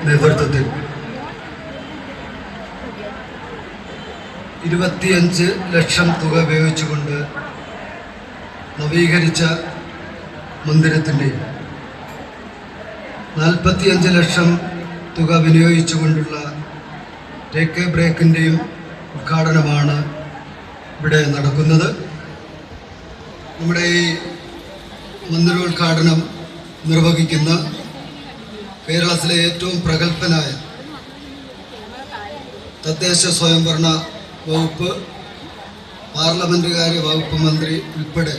നേതൃത്വത്തിൽ 25 ലക്ഷം തുക ഉപയോഗിച്ചുകൊണ്ട് നവീകരിച്ച മന്ദിരത്തിൻ്റെയും 45 ലക്ഷം തുക വിനിയോഗിച്ചുകൊണ്ടുള്ള ടേക്ക് എ ബ്രേക്കിൻ്റെയും ഉദ്ഘാടനമാണ് ഇവിടെ നടക്കുന്നത്. നമ്മുടെ ഈ മന്ദിരോദ്ഘാടനം നിർവഹിക്കുന്ന കേരളത്തിലെ ഏറ്റവും പ്രഗത്ഭനായ തദ്ദേശ സ്വയംഭരണ വകുപ്പ്, പാർലമെന്റുകാര്യ വകുപ്പ് മന്ത്രി ഉൾപ്പെടെ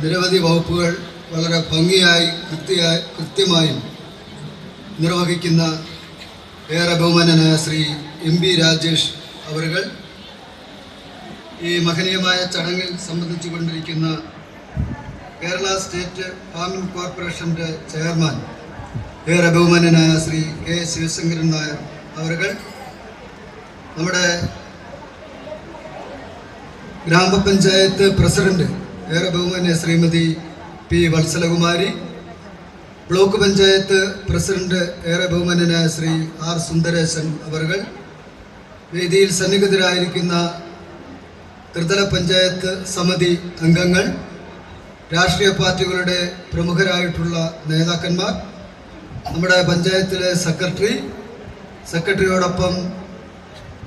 നിരവധി വകുപ്പുകൾ വളരെ ഭംഗിയായി കൃത്യമായും നിർവഹിക്കുന്ന ഏറെ ബഹുമാനനായ ശ്രീ MP രാജേഷ് അവരുകൾ ഈ മഹനീയമായ ചടങ്ങിൽ സംബന്ധിച്ചു കൊണ്ടിരിക്കുന്ന കേരള സ്റ്റേറ്റ് ഫാമിംഗ് കോർപ്പറേഷൻ്റെ ചെയർമാൻ ഏറെ ബഹുമാനനായ ശ്രീ K. ശിവശങ്കരൻ നായർ അവരുകൾ, നമ്മുടെ ഗ്രാമപഞ്ചായത്ത് പ്രസിഡന്റ് ഏറെ ബഹുമാന്യ Shrimati P. Vatsalakumari, block panchayat president ഏറെ ബഹുമാന്യനായ ശ്രീ R. സുന്ദരേശൻ അവരുകൾ, വേദിയിൽ സന്നിഹിതരായിരിക്കുന്ന ത്രിതല പഞ്ചായത്ത് സമിതി അംഗങ്ങൾ, രാഷ്ട്രീയ പാർട്ടികളുടെ പ്രമുഖരായിട്ടുള്ള നേതാക്കന്മാർ, നമ്മുടെ പഞ്ചായത്തിലെ സെക്രട്ടറിയോടൊപ്പം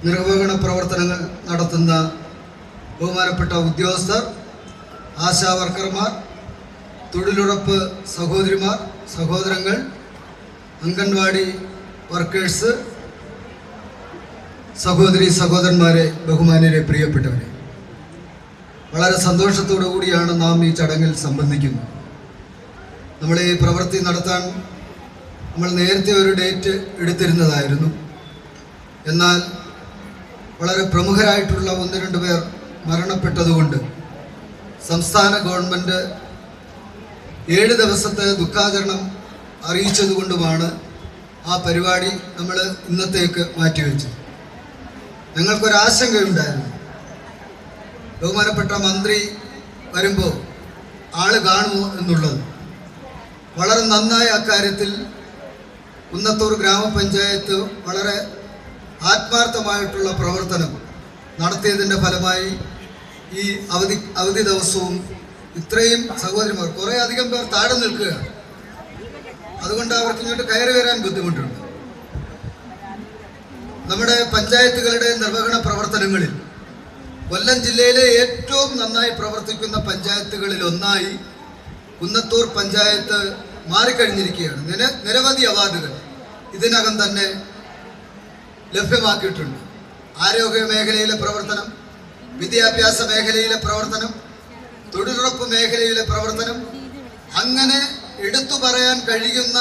നിർവഹണ പ്രവർത്തനങ്ങൾ നടത്തുന്ന ബഹുമാനപ്പെട്ട ഉദ്യോഗസ്ഥർ, ആശാ വർക്കർമാർ, തൊഴിലുറപ്പ് സഹോദരിമാർ, സഹോദരങ്ങൾ, അംഗൻവാടി വർക്കേഴ്സ്, സഹോദരന്മാരെ, ബഹുമാന്യരെ, പ്രിയപ്പെട്ടവരെ, വളരെ സന്തോഷത്തോടു കൂടിയാണ് നാം ഈ ചടങ്ങിൽ സംബന്ധിക്കുന്നത്. നമ്മൾ ഈ പ്രവൃത്തി നടത്താൻ നമ്മൾ നേരത്തെ ഒരു ഡേറ്റ് എടുത്തിരുന്നതായിരുന്നു. എന്നാൽ വളരെ പ്രമുഖരായിട്ടുള്ള 1-2 പേർ മരണപ്പെട്ടതുകൊണ്ട് സംസ്ഥാന ഗവൺമെൻറ് 7 ദിവസത്തെ ദുഃഖാചരണം അറിയിച്ചതുകൊണ്ടുമാണ് ആ പരിപാടി നമ്മൾ ഇന്നത്തേക്ക് മാറ്റിവെച്ചത്. ഞങ്ങൾക്കൊരാശങ്കയുണ്ടായിരുന്നു, ബഹുമാനപ്പെട്ട മന്ത്രി വരുമ്പോൾ ആള് കാണുമോ എന്നുള്ളത്. വളരെ നന്നായി അക്കാര്യത്തിൽ കുന്നത്തൂർ ഗ്രാമപഞ്ചായത്ത് വളരെ ആത്മാർത്ഥമായിട്ടുള്ള പ്രവർത്തനം നടത്തിയതിൻ്റെ ഫലമായി ഈ അവധി ദിവസവും ഇത്രയും സഹോദരിമാർ, കുറേ അധികം പേർ താഴെ നിൽക്കുകയാണ്. അതുകൊണ്ട് അവർക്ക് ഇങ്ങോട്ട് കയറി വരാൻ ബുദ്ധിമുട്ടുണ്ട്. നമ്മുടെ പഞ്ചായത്തുകളുടെ നിർവഹണ പ്രവർത്തനങ്ങളിൽ കൊല്ലം ജില്ലയിലെ ഏറ്റവും നന്നായി പ്രവർത്തിക്കുന്ന പഞ്ചായത്തുകളിൽ ഒന്നായി കുന്നത്തൂർ പഞ്ചായത്ത് മാറിക്കഴിഞ്ഞിരിക്കുകയാണ്. നിരവധി അവാർഡുകൾ ഇതിനകം തന്നെ ലഭ്യമാക്കിയിട്ടുണ്ട്. ആരോഗ്യ മേഖലയിലെ പ്രവർത്തനം, വിദ്യാഭ്യാസ മേഖലയിലെ പ്രവർത്തനം, തൊഴിലുറപ്പ് മേഖലയിലെ പ്രവർത്തനം, അങ്ങനെ എടുത്തു പറയാൻ കഴിയുന്ന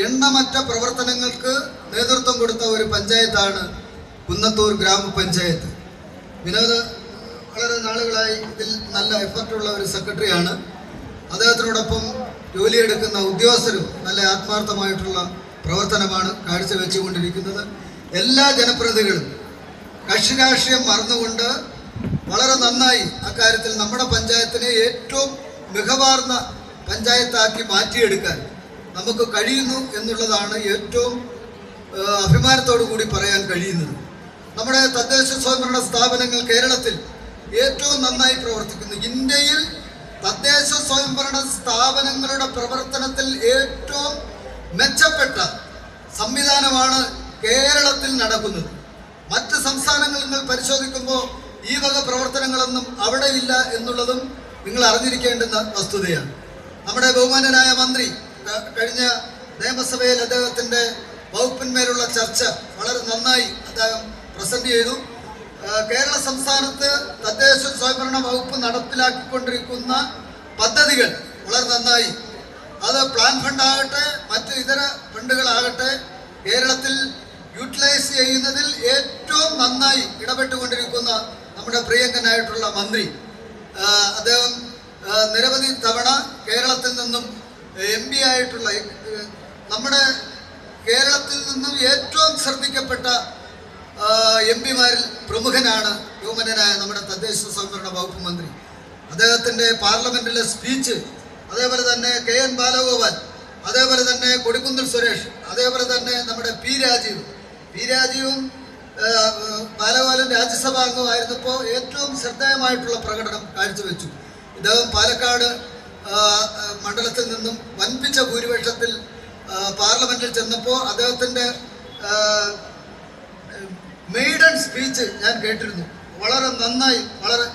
എണ്ണമറ്റ പ്രവർത്തനങ്ങൾക്ക് നേതൃത്വം കൊടുത്ത ഒരു പഞ്ചായത്താണ് കുന്നത്തൂർ ഗ്രാമപഞ്ചായത്ത്. വിനോദ് വളരെ നാളുകളായി ഇതിൽ നല്ല എഫർട്ടുള്ള ഒരു സെക്രട്ടറിയാണ്. അദ്ദേഹത്തിനോടൊപ്പം ജോലിയെടുക്കുന്ന ഉദ്യോഗസ്ഥരും നല്ല ആത്മാർത്ഥമായിട്ടുള്ള പ്രവർത്തനമാണ് കാഴ്ചവെച്ചുകൊണ്ടിരിക്കുന്നത്. എല്ലാ ജനപ്രതിനിധികളും കക്ഷി രാഷ്ട്രീയം മറന്നുകൊണ്ട് വളരെ നന്നായി അക്കാര്യത്തിൽ നമ്മുടെ പഞ്ചായത്തിനെ ഏറ്റവും മികവാർന്ന പഞ്ചായത്താക്കി മാറ്റിയെടുക്കാൻ നമുക്ക് കഴിയുന്നു എന്നുള്ളതാണ് ഏറ്റവും അഭിമാനത്തോടു കൂടി പറയാൻ കഴിയുന്നത്. നമ്മുടെ തദ്ദേശ സ്വയംഭരണ സ്ഥാപനങ്ങൾ കേരളത്തിൽ ഏറ്റവും നന്നായി പ്രവർത്തിക്കുന്നു. ഇന്ത്യയിൽ തദ്ദേശ സ്വയംഭരണ സ്ഥാപനങ്ങളുടെ പ്രവർത്തനത്തിൽ ഏറ്റവും മെച്ചപ്പെട്ട സംവിധാനമാണ് കേരളത്തിൽ നടക്കുന്നത്. മറ്റ് സംസ്ഥാനങ്ങൾ നിങ്ങൾ പരിശോധിക്കുമ്പോൾ ഈ വക പ്രവർത്തനങ്ങളൊന്നും അവിടെ ഇല്ല എന്നുള്ളതും നിങ്ങൾ അറിഞ്ഞിരിക്കേണ്ടുന്ന വസ്തുതയാണ്. നമ്മുടെ ബഹുമാനനായ മന്ത്രി കഴിഞ്ഞ നിയമസഭയിൽ അദ്ദേഹത്തിൻ്റെ വകുപ്പിന്മേലുള്ള ചർച്ച വളരെ നന്നായി അദ്ദേഹം പ്രസന്റ് ചെയ്തു. കേരള സംസ്ഥാനത്ത് തദ്ദേശ സ്വയംഭരണ വകുപ്പ് നടപ്പിലാക്കിക്കൊണ്ടിരിക്കുന്ന പദ്ധതികൾ വളരെ നന്നായി, അത് പ്ലാൻ ഫണ്ടാകട്ടെ മറ്റ് ഇതര ഫണ്ടുകളാകട്ടെ, കേരളത്തിൽ യൂട്ടിലൈസ് ചെയ്യുന്നതിൽ ഏറ്റവും നന്നായി ഇടപെട്ടുകൊണ്ടിരിക്കുന്ന നമ്മുടെ പ്രിയങ്കനായിട്ടുള്ള മന്ത്രി, അദ്ദേഹം നിരവധി തവണ കേരളത്തിൽ നിന്നും MP ആയിട്ടുള്ള, നമ്മുടെ കേരളത്തിൽ നിന്നും ഏറ്റവും ശ്രദ്ധിക്കപ്പെട്ട MP-മാരിൽ പ്രമുഖനാണ് ബഹുമാന്യനായ നമ്മുടെ തദ്ദേശ സ്വയംഭരണ വകുപ്പ് മന്ത്രി. അദ്ദേഹത്തിൻ്റെ പാർലമെൻറ്റിലെ സ്പീച്ച്, അതേപോലെ തന്നെ KN ബാലഗോപാൽ അതേപോലെ തന്നെ കൊടിക്കുന്നിൽ സുരേഷ്, അതേപോലെ തന്നെ നമ്മുടെ പി രാജീവും ബാലഗോപാലൻ രാജ്യസഭാ അംഗമായിരുന്നപ്പോൾ ഏറ്റവും ശ്രദ്ധേയമായിട്ടുള്ള പ്രകടനം കാഴ്ചവെച്ചു. ഇദ്ദേഹം പാലക്കാട് മണ്ഡലത്തിൽ നിന്നും വൻപിച്ച ഭൂരിപക്ഷത്തിൽ പാർലമെന്റിൽ ചെന്നപ്പോൾ അദ്ദേഹത്തിൻ്റെ മെയ്ഡൻ സ്പീച്ച് ഞാൻ കേട്ടിരുന്നു. വളരെ നന്നായി, വളരെ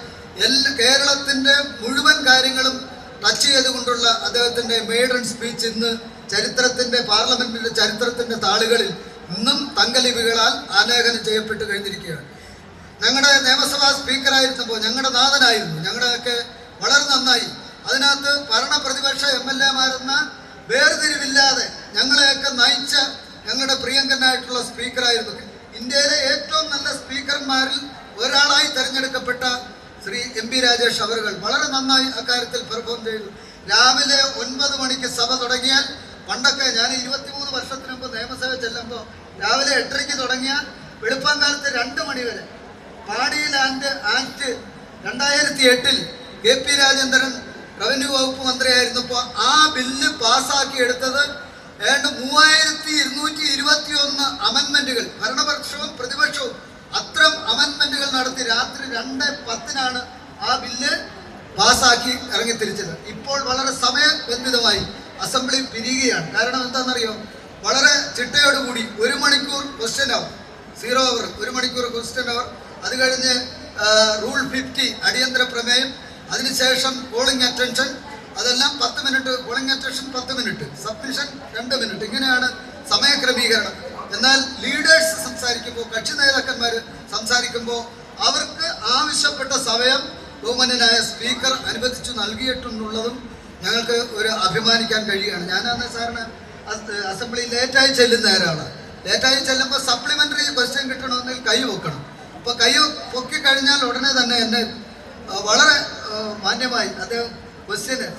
കേരളത്തിൻ്റെ മുഴുവൻ കാര്യങ്ങളും ടച്ച് ചെയ്തുകൊണ്ടുള്ള അദ്ദേഹത്തിൻ്റെ മെയ്ഡൻ സ്പീച്ച് ഇന്ന് പാർലമെന്റിന്റെ ചരിത്രത്തിൻ്റെ താളുകളിൽ ഇന്നും തങ്കലിപികളാൽ ആലേഖനം ചെയ്യപ്പെട്ട് കഴിഞ്ഞിരിക്കുകയാണ്. ഞങ്ങളുടെ നിയമസഭാ സ്പീക്കറായിരുന്നപ്പോൾ ഞങ്ങളുടെ നാഥനായിരുന്നു, ഞങ്ങളുടെയൊക്കെ വളരെ നന്നായി. അതിനകത്ത് ഭരണപ്രതിപക്ഷ MLA-മാരെന്ന വേർതിരിവില്ലാതെ ഞങ്ങളെയൊക്കെ നയിച്ച ഞങ്ങളുടെ പ്രിയങ്കനായിട്ടുള്ള സ്പീക്കറായിരുന്നു. ഇന്ത്യയിലെ ഏറ്റവും നല്ല സ്പീക്കർമാരിൽ ഒരാളായി തിരഞ്ഞെടുക്കപ്പെട്ട ശ്രീ MP രാജേഷ് അവറുകൾ വളരെ നന്നായി അക്കാര്യത്തിൽ പെർഫോം ചെയ്തു. രാവിലെ 9 മണിക്ക് സഭ തുടങ്ങിയാൽ, പണ്ടൊക്കെ ഞാൻ 23 വർഷത്തിന് മുമ്പ് നിയമസഭ ചെല്ലുമ്പോൾ രാവിലെ 8:30 തുടങ്ങിയാൽ വെളുപ്പാങ്കാലത്ത് 2 മണി വരെ. പാടി land act 2008 KP Rajendran revenue വകുപ്പ് മന്ത്രിയായിരുന്നപ്പോൾ ആ ബില്ല് പാസ്സാക്കി എടുത്തത് 3221 അമെൻമെന്റുകൾ, ഭരണപക്ഷവും പ്രതിപക്ഷവും അത്തരം അമെൻമെന്റുകൾ നടത്തി രാത്രി 2:10 ആ ബില്ല് പാസ്സാക്കി ഇറങ്ങിത്തിരിച്ചത്. ഇപ്പോൾ വളരെ സമയബന്ധിതമായി അസംബ്ലി പിരിയുകയാണ്. കാരണം എന്താണെന്നറിയോ, വളരെ ചിട്ടയോടുകൂടി 1 മണിക്കൂർ ക്വസ്റ്റ്യൻ അവർ, 0 അവർ, 1 മണിക്കൂർ ക്വസ്റ്റ്യൻ അവർ, അത് കഴിഞ്ഞ് റൂൾ 50 അടിയന്തര പ്രമേയം, അതിനുശേഷം കോളിംഗ് അറ്റൻഷൻ, അതെല്ലാം 10 minute, calling attention 10 minute, submission 2 minute, ഇങ്ങനെയാണ് സമയക്രമീകരണം. എന്നാൽ ലീഡേഴ്സ് സംസാരിക്കുമ്പോൾ, കക്ഷി നേതാക്കന്മാർ സംസാരിക്കുമ്പോൾ അവർക്ക് ആവശ്യപ്പെട്ട സമയം ബഹുമാന്യനായ സ്പീക്കർ അനുവദിച്ചു നൽകിയിട്ടുള്ളതും ഞങ്ങൾക്ക് ഒരു അഭിമാനിക്കാൻ കഴിയുകയാണ്. ഞാനന്ന് സാറിന് അസംബ്ലി ലേറ്റായി ചെല്ലുന്ന ഒരാളാണ്. ലേറ്റായി ചെല്ലുമ്പോൾ സപ്ലിമെൻ്ററി ക്വസ്റ്റ്യൻ കിട്ടണമെങ്കിൽ കൈ പൊക്കണം. അപ്പോൾ കൈ പൊക്കി കഴിഞ്ഞാൽ ഉടനെ തന്നെ എന്നെ വളരെ മാന്യമായി അദ്ദേഹം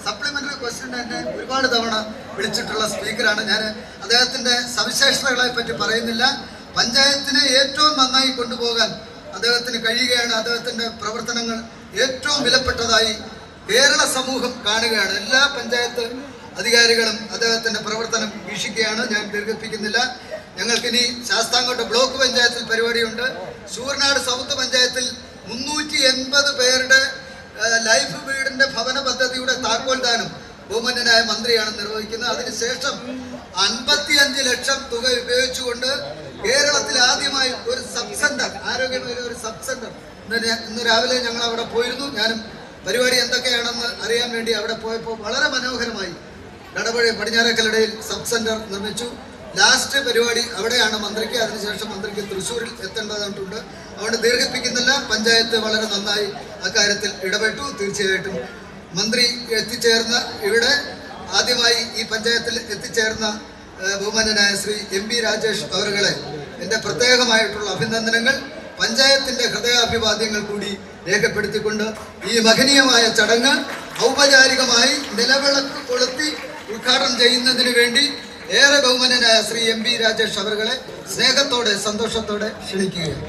സപ്ലിമെൻ്ററി ക്വസ്റ്റ്യന് എന്നെ ഒരുപാട് തവണ വിളിച്ചിട്ടുള്ള സ്പീക്കറാണ്. ഞാൻ അദ്ദേഹത്തിൻ്റെ സവിശേഷതകളെ പറ്റി പറയുന്നില്ല. പഞ്ചായത്തിനെ ഏറ്റവും നന്നായി കൊണ്ടുപോകാൻ അദ്ദേഹത്തിന് കഴിയുകയാണ്. അദ്ദേഹത്തിൻ്റെ പ്രവർത്തനങ്ങൾ ഏറ്റവും വിലപ്പെട്ടതായി കേരള സമൂഹം കാണുകയാണ്. എല്ലാ പഞ്ചായത്ത് അധികാരികളും അദ്ദേഹത്തിൻ്റെ പ്രവർത്തനം വീക്ഷിക്കുകയാണ്. ഞാൻ ദീർഘിപ്പിക്കുന്നില്ല. ഞങ്ങൾക്കിനി ശാസ്താംകോട്ട ബ്ലോക്ക് പഞ്ചായത്തിൽ പരിപാടിയുണ്ട്. ശൂർനാട് സൗത്ത് പഞ്ചായത്തിൽ 380 പേരുടെ ലൈഫ് വീടിൻ്റെ ഭവന പദ്ധതിയുടെ താക്കോൽ ദാനം ബഹുമാന്യനായ മന്ത്രിയാണ് നിർവഹിക്കുന്നത്. അതിനുശേഷം 55 ലക്ഷം തുക ഉപയോഗിച്ചുകൊണ്ട് കേരളത്തിൽ ആദ്യമായി ഒരു സബ് സെന്റർ, ആരോഗ്യമേഖല ഒരു സബ് സെന്റർ, ഇന്ന് രാവിലെ ഞങ്ങൾ അവിടെ പോയിരുന്നു. ഞാനും പരിപാടി എന്തൊക്കെയാണെന്ന് അറിയാൻ വേണ്ടി അവിടെ പോയപ്പോൾ വളരെ മനോഹരമായി കടപഴി പടിഞ്ഞാറേക്കലടയിൽ സബ് സെന്റർ നിർമ്മിച്ചു. ലാസ്റ്റ് പരിപാടി അവിടെയാണ് മന്ത്രിക്ക്. അതിനുശേഷം മന്ത്രിക്ക് തൃശ്ശൂരിൽ എത്തേണ്ടതായിട്ടുണ്ട്. അതുകൊണ്ട് ദീർഘിപ്പിക്കുന്നില്ല. പഞ്ചായത്ത് വളരെ നന്നായി അക്കാര്യത്തിൽ ഇടപെട്ടു. തീർച്ചയായിട്ടും മന്ത്രി എത്തിച്ചേർന്ന ഇവിടെ ആദ്യമായി ഈ പഞ്ചായത്തിൽ എത്തിച്ചേർന്ന ബഹുമാന്യനായ ശ്രീ MP രാജേഷ് അവരുകളെ എൻ്റെ പ്രത്യേകമായിട്ടുള്ള അഭിനന്ദനങ്ങൾ, പഞ്ചായത്തിൻ്റെ ഹൃദയാഭിവാദ്യങ്ങൾ കൂടി രേഖപ്പെടുത്തിക്കൊണ്ട് ഈ മഹനീയമായ ചടങ്ങ് ഔപചാരികമായി നിലവിളക്ക് കൊളുത്തി ഉദ്ഘാടനം ചെയ്യുന്നതിന് വേണ്ടി ഏറെ ബഹുമാന്യനായ ശ്രീ MP രാജേഷ് അവരുകളെ സ്നേഹത്തോടെ സന്തോഷത്തോടെ ക്ഷണിക്കുകയാണ്.